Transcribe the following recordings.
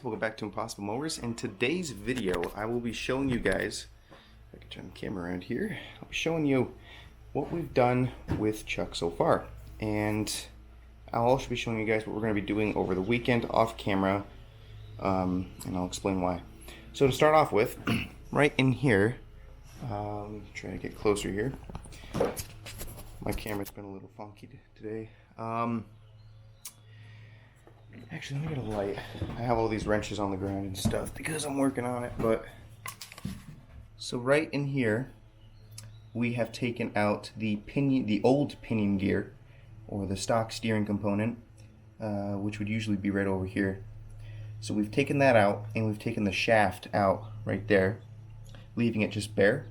welcome back to Impossible Mowers. In today's video, I will be showing you guys, if I can turn the camera around here, I'll be showing you what we've done with Chuck so far. And I'll also be showing you guys what we're going to be doing over the weekend off camera, and I'll explain why. So to start off with, right in here, try to get closer here. My camera's been a little funky today. Actually, let me get a light. I have all these wrenches on the ground and stuff because I'm working on it, but... So right in here, we have taken out the pinion, the old pinion gear, or the stock steering component, which would usually be right over here. So we've taken that out, and we've taken the shaft out right there, leaving it just bare.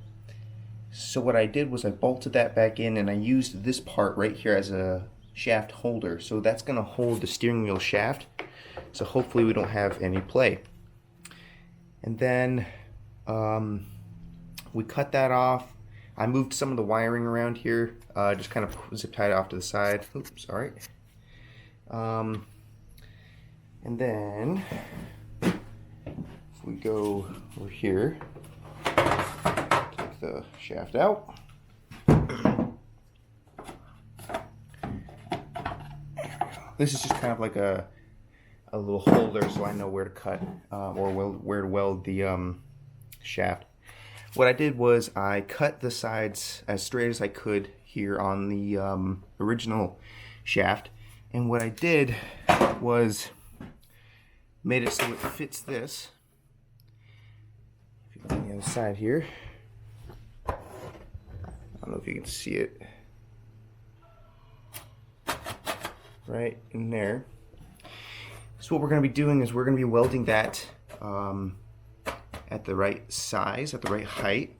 So what I did was I bolted that back in, and I used this part right here as a shaft holder. So that's going to hold the steering wheel shaft, so hopefully we don't have any play. And then we cut that off. I moved some of the wiring around here, just kind of zip tied it off to the side. Oops, sorry. And then if we go over here, take the shaft out. This is just kind of like a little holder, so I know where to cut or where to weld the shaft. What I did was I cut the sides as straight as I could here on the original shaft, and what I did was made it so it fits this. If you go on the other side here, I don't know if you can see it. Right in there. So what we're going to be doing is we're going to be welding that at the right size, at the right height,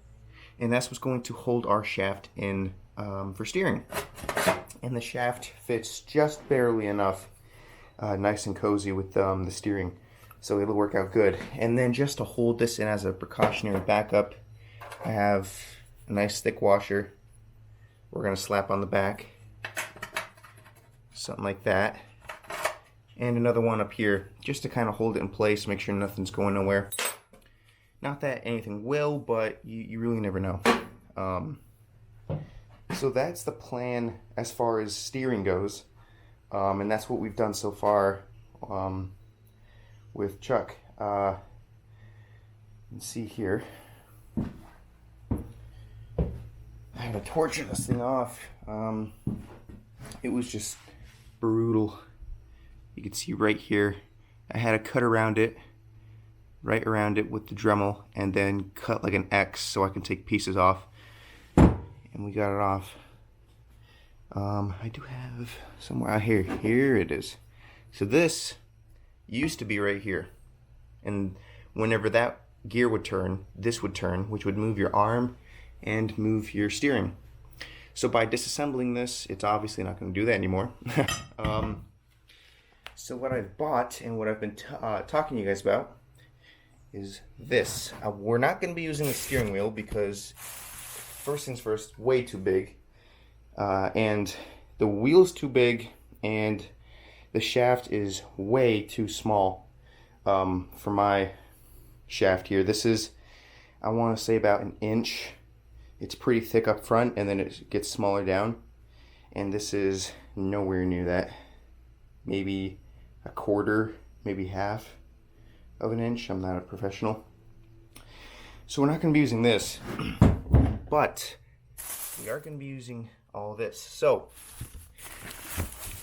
and that's what's going to hold our shaft in for steering. And the shaft fits just barely enough, nice and cozy with the steering, so it'll work out good. And then just to hold this in as a precautionary backup, I have a nice thick washer we're going to slap on the back. Something like that, and another one up here just to kind of hold it in place, make sure nothing's going nowhere. Not that anything will, but you really never know. So that's the plan as far as steering goes, and that's what we've done so far with Chuck. Let's see here. I had to torture this thing off. It was just brutal. You can see right here, I had to cut around it, right around it with the Dremel, and then cut like an X so I can take pieces off. And we got it off. I do have somewhere out here. Here it is. So this used to be right here, and whenever that gear would turn, this would turn, which would move your arm and move your steering. So by disassembling this, it's obviously not going to do that anymore. So what I've bought and what I've been talking to you guys about is this. We're not going to be using the steering wheel because, first things first, way too big. And the wheel's too big and the shaft is way too small for my shaft here. This is, I want to say, about an inch. It's pretty thick up front, and then it gets smaller down. And this is nowhere near that. Maybe a quarter, maybe half of an inch. I'm not a professional. So we're not going to be using this, but we are going to be using all this. So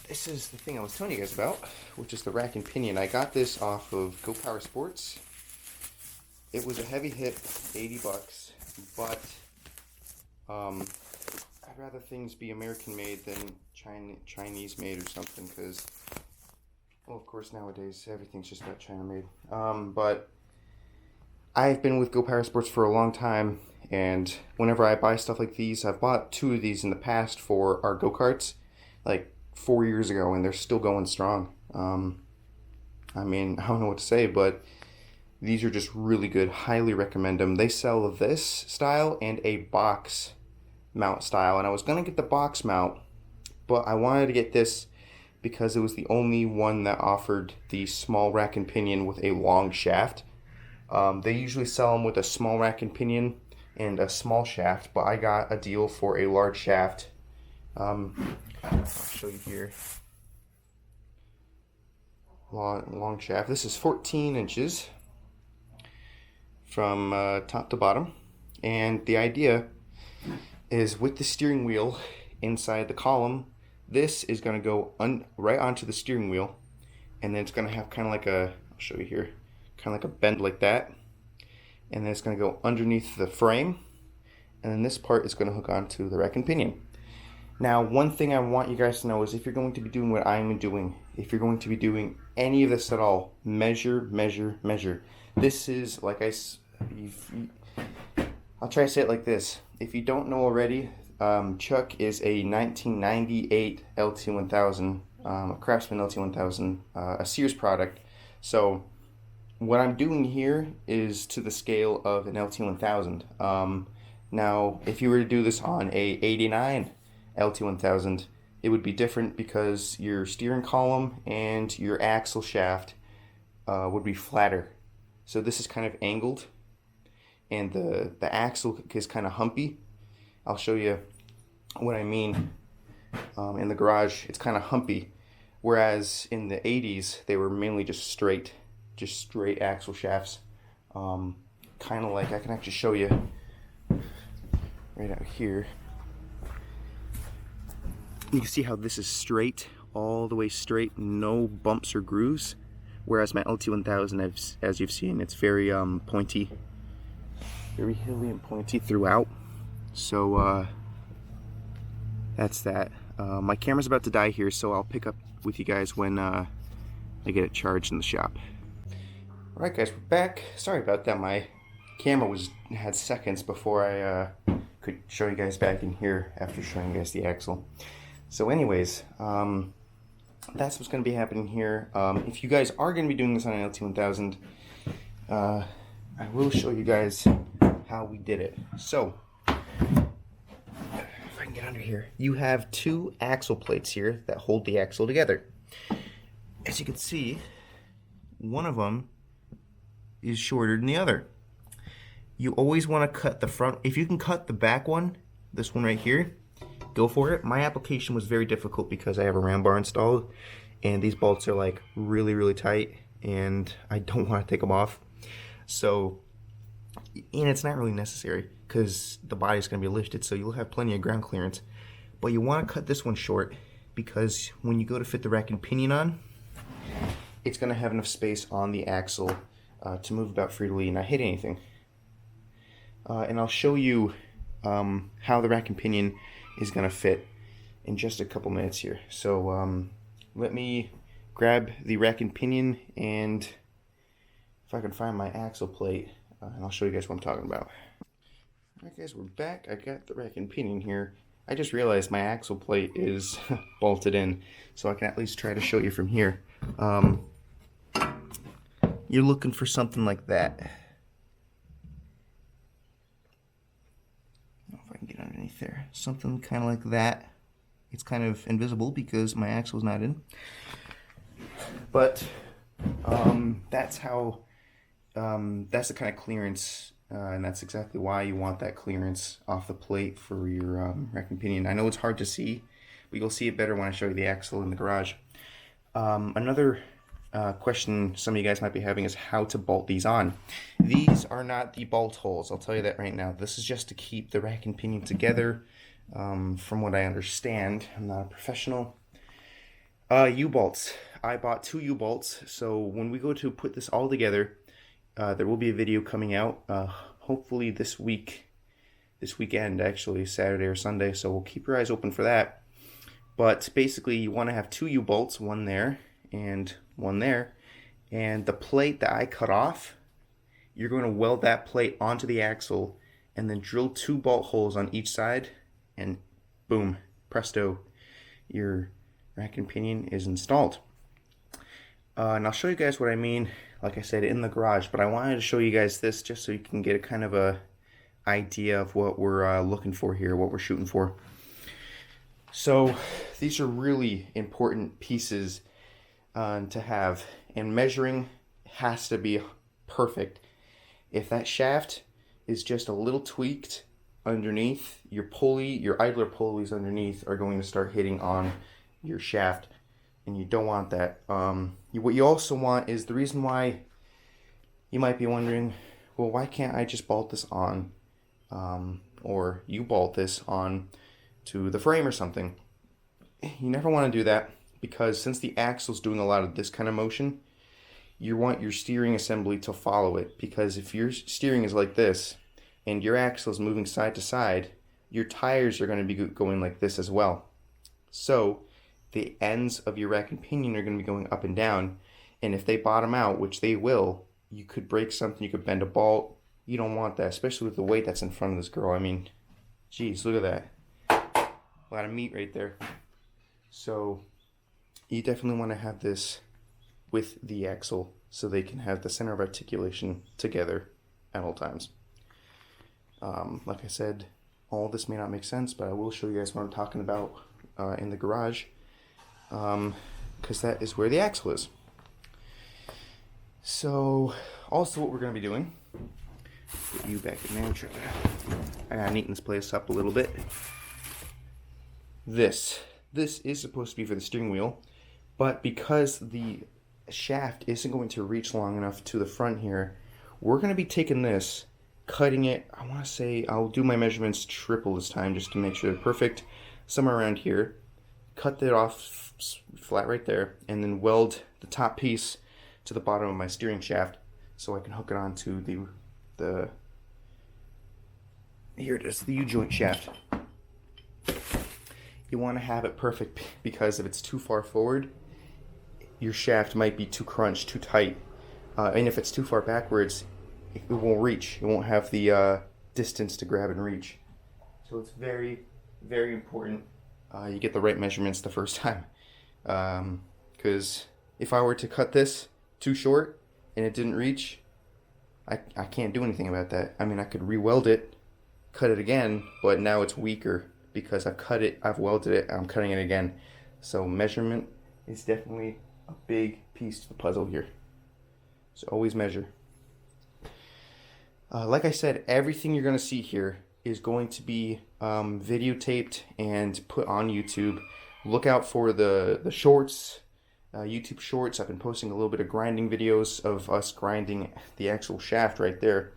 this is the thing I was telling you guys about, which is the rack and pinion. I got this off of Go Power Sports. It was a heavy hit, 80 bucks, but I'd rather things be American made than Chinese made or something, because, well, of course nowadays everything's just about China made. But I've been with Go Power Sports for a long time, and whenever I buy stuff like these, I've bought 2 of these in the past for our go-karts, like 4 years ago, and they're still going strong. I mean, I don't know what to say, but these are just really good. Highly recommend them. They sell this style and a box mount style, and I was gonna get the box mount, but I wanted to get this because it was the only one that offered the small rack and pinion with a long shaft. They usually sell them with a small rack and pinion and a small shaft, but I got a deal for a large shaft. I'll show you here. Long shaft. This is 14 inches from top to bottom, and the idea is with the steering wheel inside the column, this is going to go right onto the steering wheel, and then it's going to have kind of like a, I'll show you here, kind of like a bend like that, and then it's going to go underneath the frame, and then this part is going to hook onto the rack and pinion. Now, one thing I want you guys to know is if you're going to be doing what I'm doing, if you're going to be doing any of this at all, measure, measure, measure. This is, like I'll try to say it like this. If you don't know already, Chuck is a 1998 LT1000, a Craftsman LT1000, a Sears product. So what I'm doing here is to the scale of an LT1000. Now, if you were to do this on a 89 LT1000, it would be different because your steering column and your axle shaft would be flatter. So this is kind of angled, and the axle is kind of humpy. I'll show you what I mean. In the garage, it's kind of humpy, whereas in the 80s, they were mainly just straight axle shafts. Kind of like, I can actually show you right out here. You can see how this is straight, all the way straight, no bumps or grooves. Whereas my LT1000, as you've seen, it's very pointy, very hilly and pointy throughout. So that's that. My camera's about to die here, so I'll pick up with you guys when I get it charged in the shop. Alright guys, we're back. Sorry about that, my camera had seconds before I could show you guys back in here after showing you guys the axle. So anyways, that's what's going to be happening here. If you guys are going to be doing this on an LT1000, I will show you guys how we did it. So, if I can get under here, you have two axle plates here that hold the axle together. As you can see, one of them is shorter than the other. You always want to cut the front. If you can cut the back one, this one right here, go for it. My application was very difficult because I have a ram bar installed, and these bolts are like really, really tight, and I don't want to take them off. So, and it's not really necessary because the body's going to be lifted, so you'll have plenty of ground clearance. But you want to cut this one short because when you go to fit the rack and pinion on, it's going to have enough space on the axle to move about freely and not hit anything. And I'll show you how the rack and pinion is going to fit in just a couple minutes here. So let me grab the rack and pinion, and if I can find my axle plate, and I'll show you guys what I'm talking about. Alright guys, we're back. I got the rack and pinion here. I just realized my axle plate is bolted in, so I can at least try to show you from here. You're looking for something like that. I don't know if I can get underneath there. Something kind of like that. It's kind of invisible because my axle's not in. But that's how, that's the kind of clearance, and that's exactly why you want that clearance off the plate for your rack and pinion. I know it's hard to see, but you'll see it better when I show you the axle in the garage. Another question some of you guys might be having is how to bolt these on. These are not the bolt holes, I'll tell you that right now. This is just to keep the rack and pinion together. From what I understand, I'm not a professional. U-bolts. I bought 2 U-bolts, so when we go to put this all together, there will be a video coming out, hopefully this weekend actually, Saturday or Sunday, so we'll keep your eyes open for that. But basically you want to have 2 U-bolts, one there and one there, and the plate that I cut off, you're going to weld that plate onto the axle and then drill 2 bolt holes on each side, and boom, presto, your rack and pinion is installed. And I'll show you guys what I mean, like I said, in the garage, but I wanted to show you guys this just so you can get a kind of a idea of what we're looking for here, what we're shooting for. So these are really important pieces to have, and measuring has to be perfect. If that shaft is just a little tweaked underneath, your pulley, your idler pulleys underneath are going to start hitting on your shaft, and you don't want that. What you also want is, the reason why you might be wondering, well, why can't I just bolt this on, or you bolt this on to the frame or something? You never want to do that, because since the axle's doing a lot of this kind of motion, you want your steering assembly to follow it. Because if your steering is like this and your axle is moving side to side, your tires are going to be going like this as well. So the ends of your rack and pinion are going to be going up and down, and if they bottom out, which they will, you could break something, you could bend a bolt. You don't want that, especially with the weight that's in front of this girl. I mean, geez, look at that. A lot of meat right there. So you definitely want to have this with the axle so they can have the center of articulation together at all times. Like I said, all this may not make sense, but I will show you guys what I'm talking about in the garage, because that is where the axle is. So also what we're going to be doing, put you back in there, I gotta neaten this place up a little bit. This is supposed to be for the steering wheel, but because the shaft isn't going to reach long enough to the front here, we're going to be taking this, cutting it. I want to say I'll do my measurements triple this time just to make sure they're perfect, somewhere around here. Cut that off flat right there, and then weld the top piece to the bottom of my steering shaft so I can hook it onto the here it is, the U-joint shaft. You want to have it perfect, because if it's too far forward, your shaft might be too crunched, too tight. And if it's too far backwards, it won't reach. It won't have the distance to grab and reach. So it's very, very important you get the right measurements the first time. Because if I were to cut this too short and it didn't reach, I can't do anything about that. I mean, I could re-weld it, cut it again, but now it's weaker because I've cut it, I've welded it, I'm cutting it again. So measurement is definitely a big piece to the puzzle here. So always measure. Like I said, everything you're going to see here is going to be videotaped and put on YouTube. Look out for the shorts, YouTube shorts. I've been posting a little bit of grinding videos of us grinding the actual shaft right there.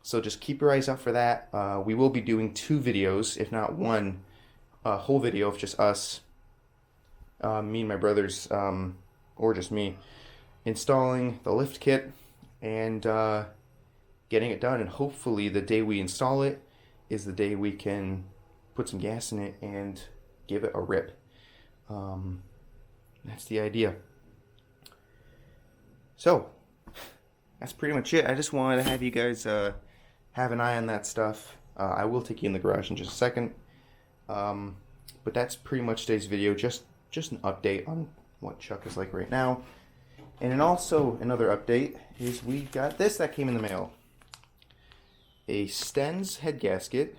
So just keep your eyes out for that. We will be doing 2 videos, if not one, whole video of just us, me and my brothers, or just me, installing the lift kit and getting it done. And hopefully the day we install it is the day we can put some gas in it and give it a rip. That's the idea. So that's pretty much it. I just wanted to have you guys have an eye on that stuff. I will take you in the garage in just a second. But that's pretty much today's video. Just an update on what Chuck is like right now. And then also another update is we got this that came in the mail. A Stenz head gasket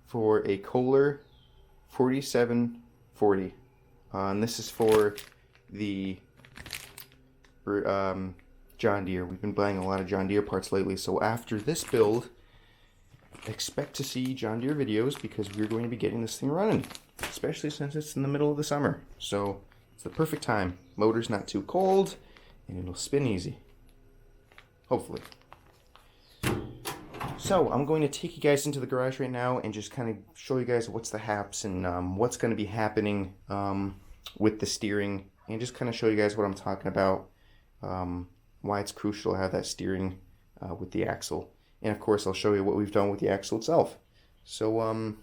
for a Kohler 4740. And this is for the John Deere. We've been buying a lot of John Deere parts lately, so after this build, expect to see John Deere videos because we're going to be getting this thing running, especially since it's in the middle of the summer. So it's the perfect time. Motor's not too cold, and it'll spin easy. Hopefully. So I'm going to take you guys into the garage right now and just kind of show you guys what's the haps and what's going to be happening with the steering, and just kind of show you guys what I'm talking about. Why it's crucial to have that steering with the axle. And of course I'll show you what we've done with the axle itself. So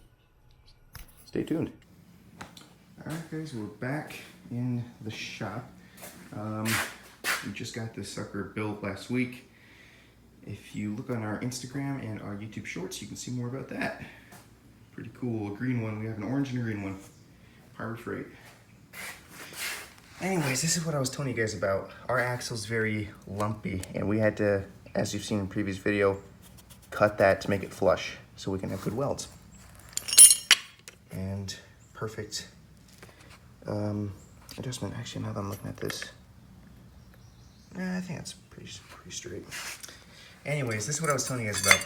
stay tuned. Alright guys, we're back in the shop. We just got this sucker built last week. If you look on our Instagram and our YouTube shorts, you can see more about that. Pretty cool. A green one. We have an orange and a green one. Harbor Freight. Anyways, this is what I was telling you guys about. Our axle's very lumpy, and we had to, as you've seen in the previous video, cut that to make it flush so we can have good welds. And perfect adjustment. Actually, now that I'm looking at this, I think it's pretty straight. Anyways, this is what I was telling you guys about.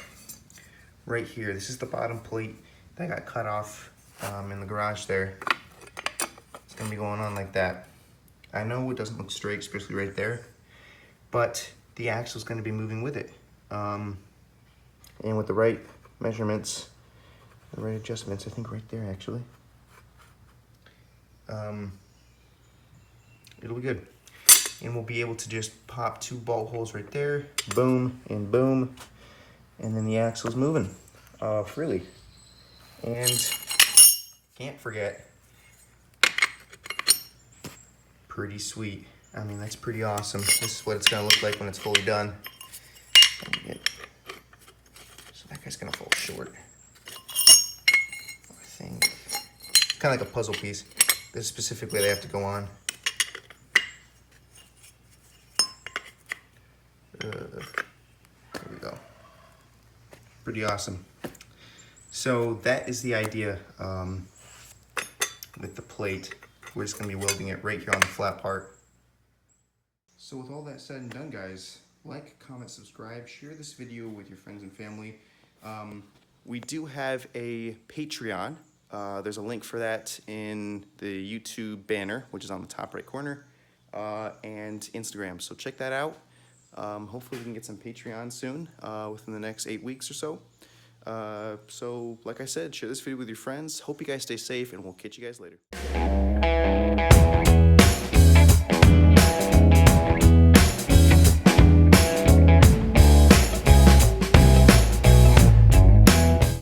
Right here, this is the bottom plate that got cut off in the garage there. It's gonna be going on like that. I know it doesn't look straight, especially right there, but the axle is gonna be moving with it. And with the right measurements, the right adjustments, I think right there actually, it'll be good. And we'll be able to just pop 2 bolt holes right there, boom and boom, and then the axle's moving freely. And can't forget, pretty sweet. I mean, that's pretty awesome. This is what it's gonna look like when it's fully done. So that guy's gonna fall short, I think. Kind of like a puzzle piece. This is specifically they have to go on. There we go. Pretty awesome. So that is the idea with the plate. We're just gonna be welding it right here on the flat part. So with all that said and done, guys, like, comment, subscribe, share this video with your friends and family. We do have a Patreon. There's a link for that in the YouTube banner, which is on the top right corner, and Instagram. So check that out. Hopefully we can get some Patreon soon, within the next 8 weeks or so. So like I said, share this video with your friends. Hope you guys stay safe, and we'll catch you guys later.